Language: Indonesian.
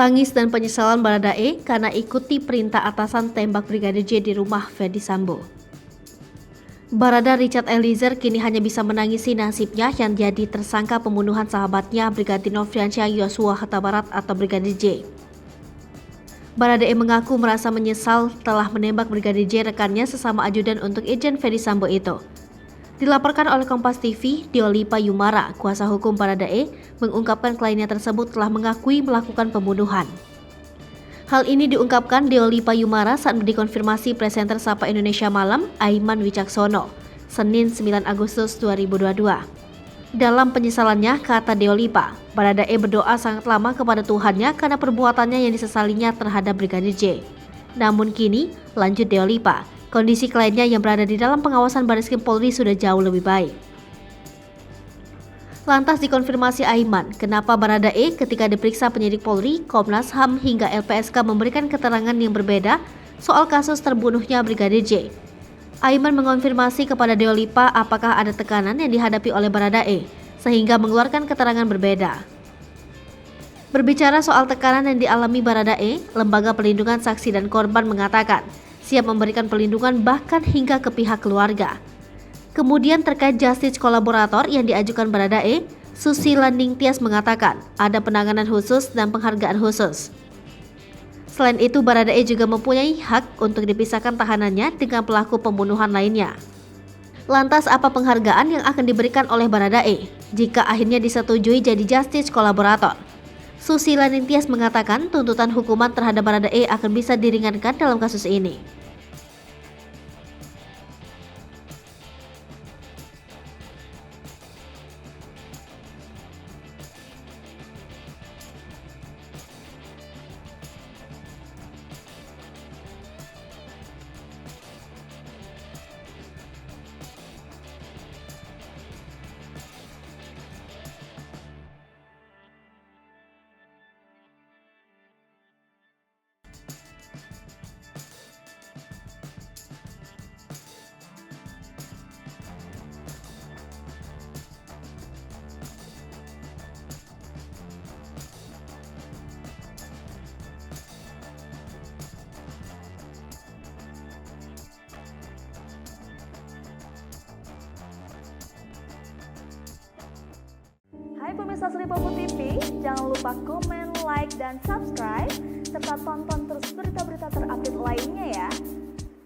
Tangis dan penyesalan Baradae karena ikuti perintah atasan tembak Brigadir J di rumah Ferdy Sambo. Barada Richard Eliezer kini hanya bisa menangisi nasibnya yang jadi tersangka pembunuhan sahabatnya Brigadir Nofriansyah Yosua Huta Barat atau Brigadir J. Baradae mengaku merasa menyesal telah menembak Brigadir J rekannya sesama ajudan untuk Irjen Ferdy Sambo itu. Dilaporkan oleh Kompas TV, Diolipa Yumara, kuasa hukum Baradae, mengungkapkan kliennya tersebut telah mengakui melakukan pembunuhan. Hal ini diungkapkan Diolipa Yumara saat dikonfirmasi presenter Sapa Indonesia Malam, Aiman Wicaksono, Senin 9 Agustus 2022. Dalam penyesalannya, kata Diolipa, Baradae berdoa sangat lama kepada Tuhannya karena perbuatannya yang disesalinya terhadap Brigadir J. Namun kini, lanjut Diolipa, kondisi kliennya yang berada di dalam pengawasan Barreskrim Polri sudah jauh lebih baik. Lantas dikonfirmasi Aiman, kenapa Baradae ketika diperiksa penyidik Polri, Komnas HAM hingga LPSK memberikan keterangan yang berbeda soal kasus terbunuhnya Brigadir J. Aiman mengonfirmasi kepada Diolipa apakah ada tekanan yang dihadapi oleh Baradae sehingga mengeluarkan keterangan berbeda. Berbicara soal tekanan yang dialami Baradae, Lembaga Perlindungan Saksi dan Korban mengatakan siap memberikan perlindungan bahkan hingga ke pihak keluarga. Kemudian terkait justice kolaborator yang diajukan Baradae, Susila Ningtyas mengatakan ada penanganan khusus dan penghargaan khusus. Selain itu, Baradae juga mempunyai hak untuk dipisahkan tahanannya dengan pelaku pembunuhan lainnya. Lantas apa penghargaan yang akan diberikan oleh Baradae jika akhirnya disetujui jadi justice kolaborator? Susila Ningtyas mengatakan tuntutan hukuman terhadap Baradae akan bisa diringankan dalam kasus ini. Hai pemirsa Sri Popo TV, jangan lupa komen, like, dan subscribe, serta tonton terus berita-berita terupdate lainnya.